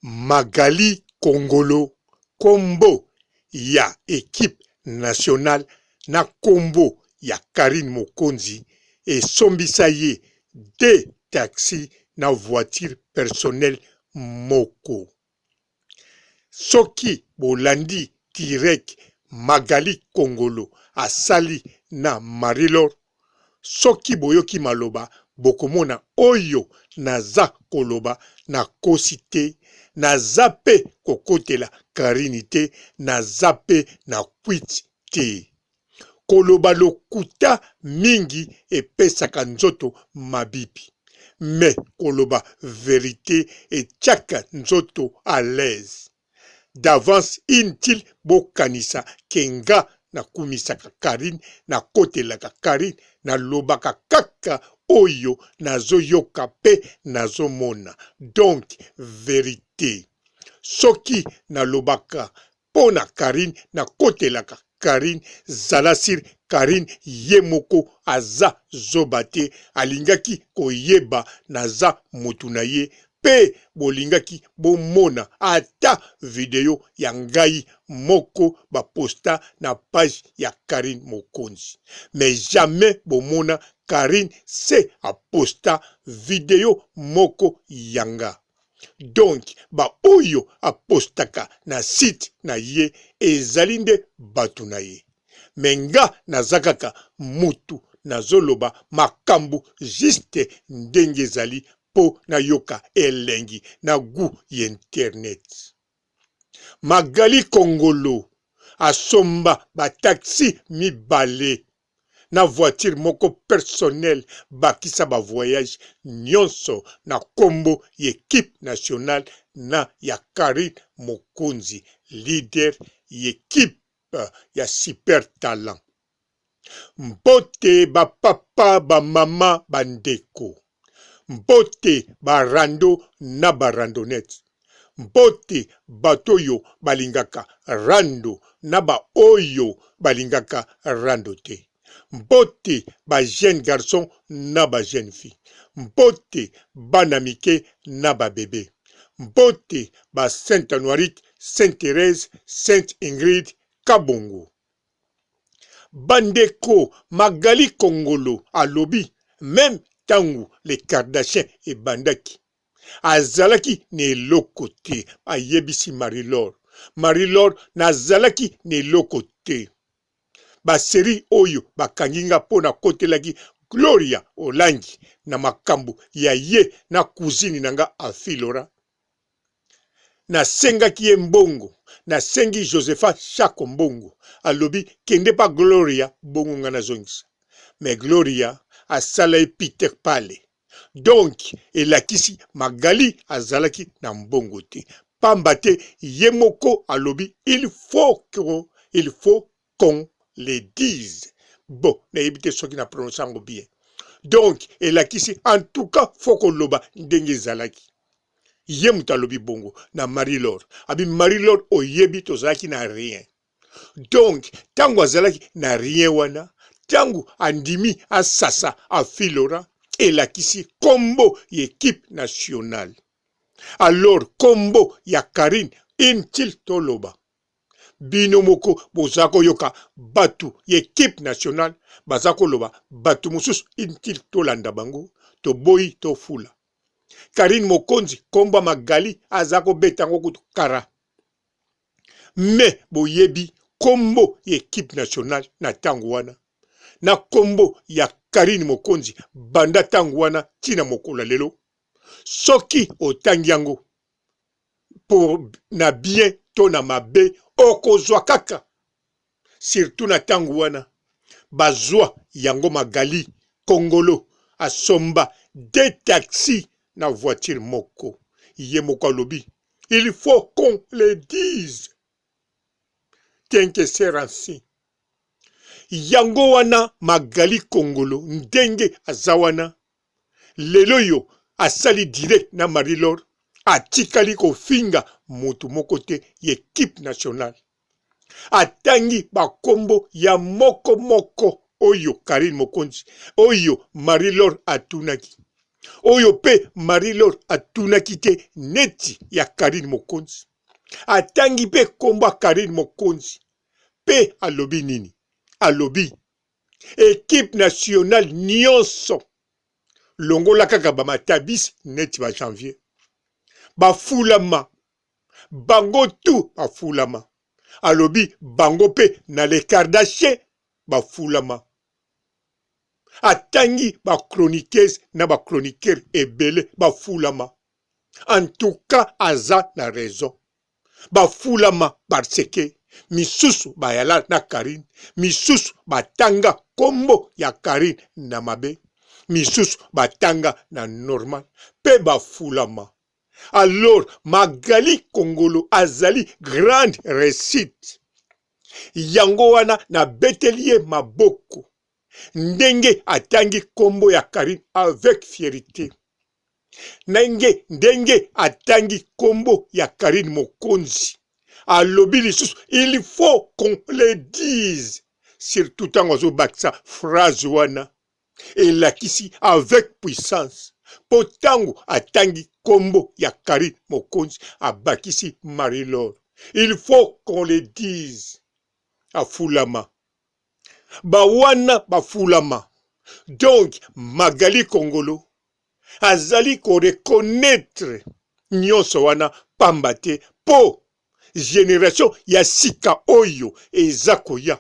Magali Kongolo, kombo ya équipe nationale na kombo ya Karine Mokonzi esombisa ye de taxi na voiture personnelle moko. Soki bolandi direct Magali Kongolo asali na Marie-Laure, soki boyoki maloba bokomona oyo naza koloba na kosi te, naza pe kokotela Karine te, naza pe na kwiti te. Koloba lokuta mingi epesaka nzoto mabibi, me koloba verité etiaka nzoto à l'aise. D'avance inutile bokanisa kenga nakumisaka Karine, nakotelaka Karine, nalobaka kaka oyo nazoyoka pe nazomona. Donc vérité. Soki nalobaka pona Karine, nakotelaka Karine, zalasir Karine ye moko aza zobate, alingaki koyeba naza mutu na ye, pe bolingaki bomona ata video ya ngai moko baposta na page ya Karine Mokonzi. Mais jamais bomona Karine se aposta video moko yanga. Donc ba oyo apostaka na site na ye ezali nde batu na ye. Menga nazakaka mutu nazoloba makambu juste ndenge ezali po na yoka elengi na gu internet. Magali Kongolo asomba ba taxi mibale na voiture moko personnel bakisa ba voyage nyonso na kombo équipe nationale na ya Karine Mokonzi, leader équipe ya super talent. Mbote ba papa ba mama bandeko, mbote ba rando na ba randonnette, mbote batoyo balingaka rando na ba oyo balingaka rando te, mbote ba jeune garçon na ba jeune fille, mbote bana mike na ba bébé, mbote ba Sainte Honorite, Sainte Thérèse, Sainte Ingrid, Kabongo. Bandeko Magali Kongolo alobi même tangu les Kardashiens et bandaki azalaki ne lokote ayebisi Marie-Laure. Marie-Laure nazalaki ne lokote. Ba série oyo bakanginga pona kotelaki Gloria Olangi na makambo ya ye na cousine nanga Afilora. Nasengaki ye mbongo, nasengi Josepha Chako mbongo, alobi kende pa Gloria bongo nga nazongisa. Mais Gloria asala Peter pale. Donc elakisi Magali azalaki na mbongo te. Pamba te ye moko alobi il faut qu'on le dise. Bon, nayebi te soki na prononce yango bien. Donc elakisi en tout cas faut qu'on loba ndenge ezalaki. Ye mutalobi bongo na Marie-Laure. Abi Marie-Laure oyebi tozalaki na rien. Donc tango azalaki na rien wana, tango andimi asasa Afilora, elakisi kombo équipe nationale. Alors kombo ya Karine intil toloba. Bino moko bozako yoka batu équipe nationale, bazako loba batu mususu intil tolanda bango, to boyi to fula. Karine Mokonzi komba Magali azako betango kutu kara. Me boyebi kombo équipe nationale na tango wana. Na kombo ya Karine Mokonzi banda tango wana tina mokola lelo. Soki otangi yango pour na bien to na mabe okozwa kaka. Surtout na tango wana bazwa yango Magali Kongolo asomba de taxi na voiture moko. Ye moko alobi il faut qu'on le dise. Tiens que c'est ainsi. Yango wana Magali Kongolo ndenge azawana lelo yo asali direct na Marie-Laure atikali kofinga mutu moko te équipe nationale. Atangi bakombo ya moko moko oyo Karine Mokonzi oyo Marie-Laure atunaki. oyo pe Marie-Laure atunaki te neti ya Karine Mokonzi. Atangi pe komba Karine Mokonzi. Pe alobi nini? Alobi équipe nationale nyonso longola kaka bamatabisi neti ba janvier. Bafulama. Bango tu bafulama. Alobi bango pe na le Kardashian bafulama. Atangi ba chroniqueuse na ba chroniqueur ebele bafulama. En tout cas aza na raison. Bafulama parce que misusu bayala na Karine, misusu batanga kombo ya Karine na mabe, misusu batanga na normal, pe bafulama. Alors Magali Kongolo azali grande réussite. Yango wana na betelie maboko. Ndenge atangi kombo ya Karine avec fierté. Ndenge atangi kombo ya Karine Mokonzi. Alobi lisusu, il faut qu'on le dise. Surtout tant ozo baksa phrase wana. Et lakisi avec puissance. Potango atangi kombo ya Karine Mokonzi abakisi Marie-Laure. Il faut qu'on le dise. Afulama. Bawana bafulama. Donc Magali Kongolo azali ko reconnaître nyonso wana pambate po génération ya sika oyo eza koya.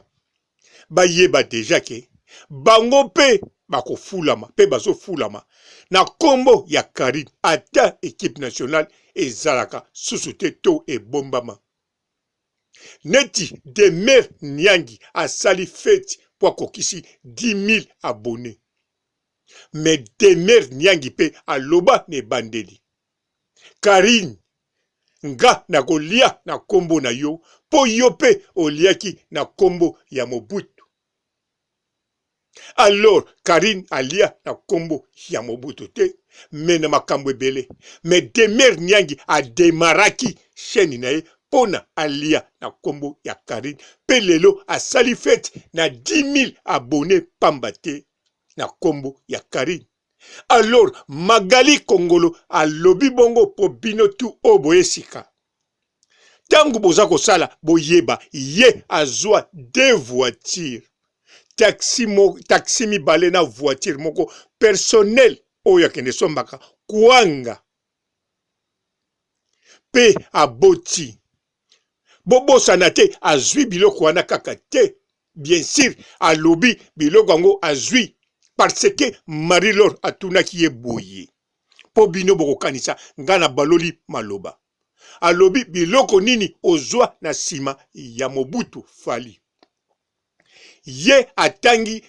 Bayeba deja ke bango pe bakofulama pe bazofulama na kombo ya Karine ata équipe nationale ezalaka susu te to ebombama. Neti Demer Nyangi asali fête po akokisi 10 000 abonnés. Mais Demer Nyangi pe aloba ne bandeli. Karine, nga na kolia na kombo na yo, po yo pe oliaki na kombo ya Mobutu. Alors, Karine alia na kombo ya Mobutu te, mais na makambo ebele. Mais Demer Nyangi a demaraki chaîne na ye, pona alia na kombo ya Karine. Pe lelo asali fête na 10 000 abonnés pambate na kombo ya Karine. Alors, Magali Kongolo alobi bongo po bino tu oboye sika. Tangu boza kosala boyeba ye azwa 2 voitures. Taxi mibale na voiture moko personnel oyo akende sombaka kuanga. Pe aboti. Bobosana te azwi biloko wana kaka te. Bien sûr, alobi biloko yango azwi. Parce que Marie-Laure atunaki ye boye. Po bino bokokanisa ngana baloli maloba. Alobi biloko nini ozwa na sima ya Mobutu Fali. Ye atangi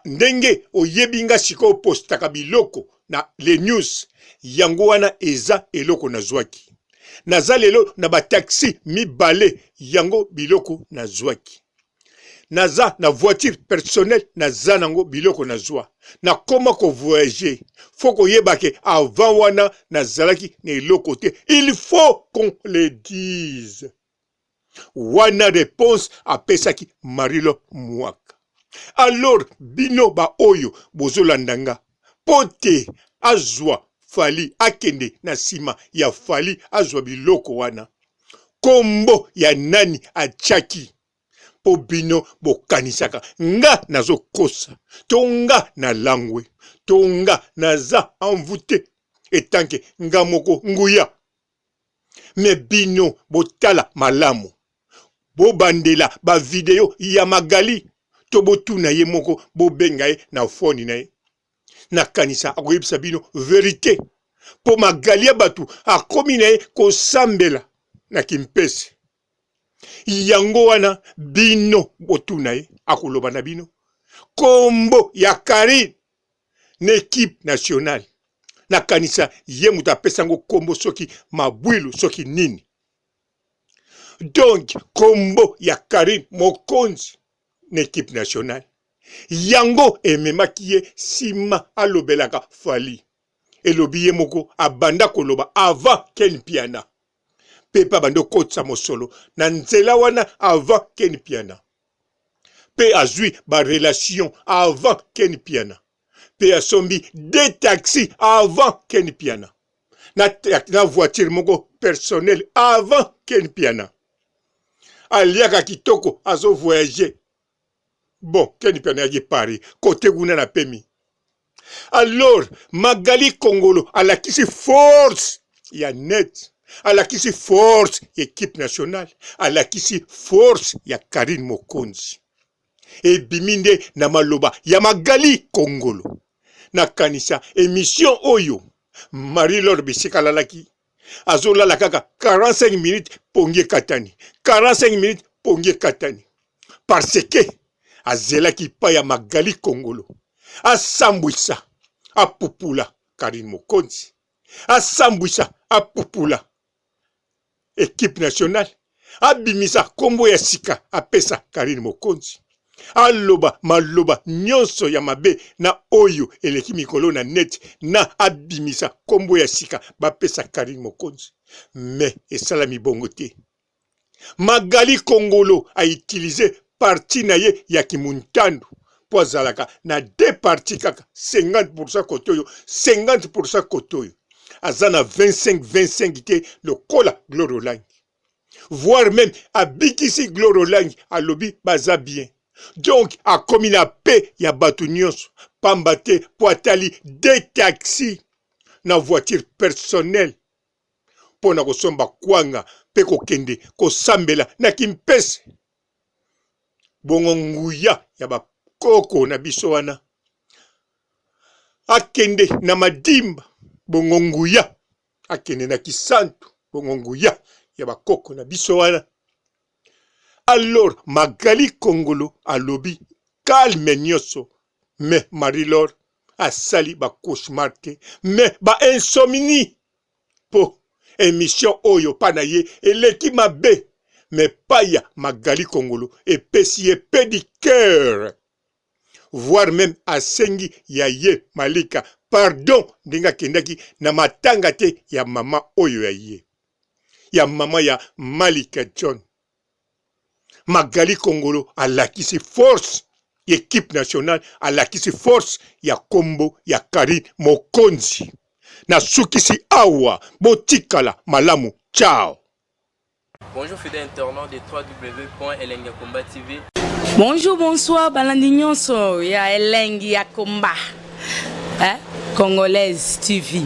ndenge oyebinga siko postaka biloko na le news. Yango wana eza eloko na zwaki. Naza lelo na ba taxi mibale yango biloko na zwaki. Naza na voiture personnelle naza nango biloko na zwa. Na koma ko voyager. Faut ko yebake avant wana nazalaki na eloko te. Il faut qu'on le dise. Wana réponse apesaki Marie-Laure Mwaka. Alors bino ba oyo bozolandanga. Pote azwa Fali akende na sima ya Fali azwa biloko wana. Kombo ya nani achaki. Po bino bokanisaka nga nazo kosa tonga na langwe tonga naza envoûté etanke nga moko nguya me bino botala malamu bobandela ba video ya Magali to botuna ye moko bobenga ye na foni na ye na kanisa akoyebisa bino vérité po Magali ya batu akomi na ye kosambela na kimpese. Yango wana bino botuna ye akoloba na bino kombo ya Karine na équipe nationale na kanisa ye muta pesango kombo soki mabwilu soki nini. Donc kombo ya Karine Mokonzi na équipe nationale yango ememaki ye sima alobelaka Fali elobi ye moko abanda koloba avant Ken Piana. Pe bando kotsa mosolo na nzela wana avant Ken Piana. Pe azui ba relation avant Ken Piana. pe asombi deux taxis avant ken piana na voiture moko personnel avant ken piana aliaka kitoko azo voyager bon ken piana yaki Paris côté guna na pemi. Alors Magali Kongolo alakisi force ya net, alakisi force équipe nationale, alakisi force ya Karine Mokonzi ebiminde na maloba ya Magali Kongolo na kanisa émission oyo Marie-Laure Bisikalalaki azolala kaka 45 minutes pongie katani 45 minutes pongie katani parce que azelaki pa ya Magali Kongolo asambwisa apupula Karine Mokonzi asambwisa apupula équipe nationale abimisa kombo ya sika apesa Karine Mokonzi aloba maloba nyonso ya mabe na oyo eleki mikolo na net na abimisa kombo ya sika bapesa Karine Mokonzi mais esalami bongo te. Magali Kongolo a utilisé parti na ye ya Kimuntandu po azalaka na deux parties kaka 50% kotoyo 50% kotoyo azana 25 te lokola Glorolangi voire même abikisi Glorolangi alobi baza bien. Donc a komi na paix ya batu nyonso pamba te po atali deux taxis na voiture personnelle pona kosomba kwanga pe kokende kosambela na kimpese bongo nguya ya bakoko na biso wana akende na madimba bongo nguya akende na kisantu bongo nguya ya bakoko na biso wana. Alors Magali Kongolo alobi calme nyonso mais Marie-Laure asali ba cauchemar te mais ba insomnie po émission oyo pana ye eleki mabe mais paya Magali Kongolo epesi epé du cœur voire même asengi ya ye Malika pardon ndinga kendaki na matanga te ya mama oyo ya ye ya mama ya Malika John. Magali Kongolo alakisi force équipe nationale alakisi force ya kombo ya Karine Mokonzi na sukisi awa botikala malamu. Ciao. Bonjour fidèles internautes de www.elengiakomba TV. Bonjour, bonsoir, balandi nyonso ya Elengi ya Komba. Congolaise TV.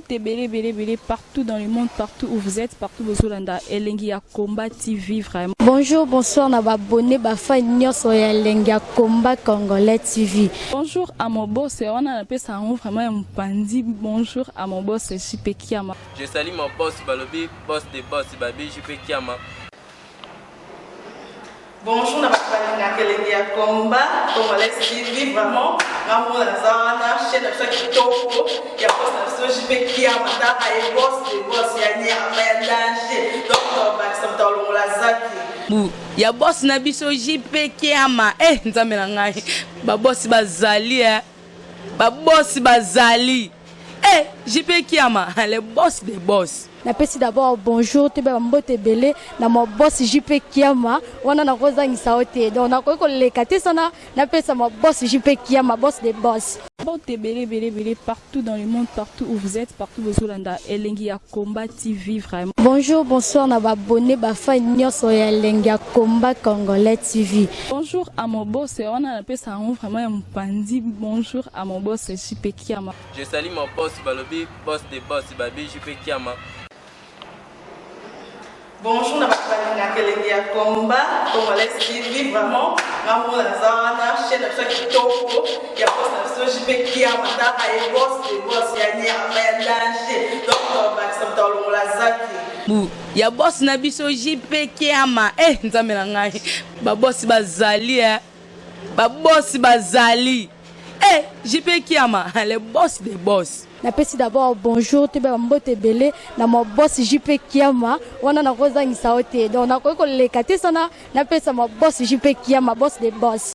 Belé, partout dans le monde, partout où vous êtes, partout où vous êtes, Elengi ya Komba TV, vraiment. Bonjour, bonsoir, na abonné bafa nyonso ya Elengi ya Komba Congolais TV. Bonjour à mon boss, on a appelé ça vraiment un pandi. Bonjour à mon boss, JP Kiama. Je salue mon boss Balobi, boss des boss Babi, JP Kiama. Bonjour, na Elengi ya Komba Congolais TV, vraiment. Ngamo na zana, chaîne de chaque toko, ya boss na JP Kiama, ta ay boss des boss ya nyama ya danger. Donc on va s'entendre la zaki. Ya boss na biso JP Kiama nzambe na ngai ba boss bazali ba boss bazali JP Kiama le boss des boss. Napesi d'abord bonjour te ba mbote belé na mo boss JP Kiama wana na kozangisa ote donc na ko leka te sana napesa mo boss JP Kiama boss des boss. Belé, partout dans le monde, partout où vous êtes, partout où vous êtes, Elengi ya Komba TV, vraiment. Bonjour, bonsoir, na abonné bafa nyonso ya Elengi ya Komba Congolais TV. Bonjour à mon boss, on a appelé ça vraiment un pandi. Bonjour à mon boss, JP Kiama. Je salue mon boss Balobi, boss des boss Babi, JP Kiama. Bonjour, na Elengi ya Komba Congolais TV, vraiment. Ngamo na zana, chaîne de chaque toko, ya boss na JP Kiama, ta ay boss des boss ya nyama ya danger. Donc on va s'entendre la zaki. Ya boss na biso JP Kiama nzambe na ngai ba boss bazali ba boss bazali JP Kiama le boss des boss. Napesi d'abord bonjour te ba mbote belé na mo boss JP Kiama wana na kozangisa ote donc na ko leka te sana napesa mo boss JP Kiama boss des boss.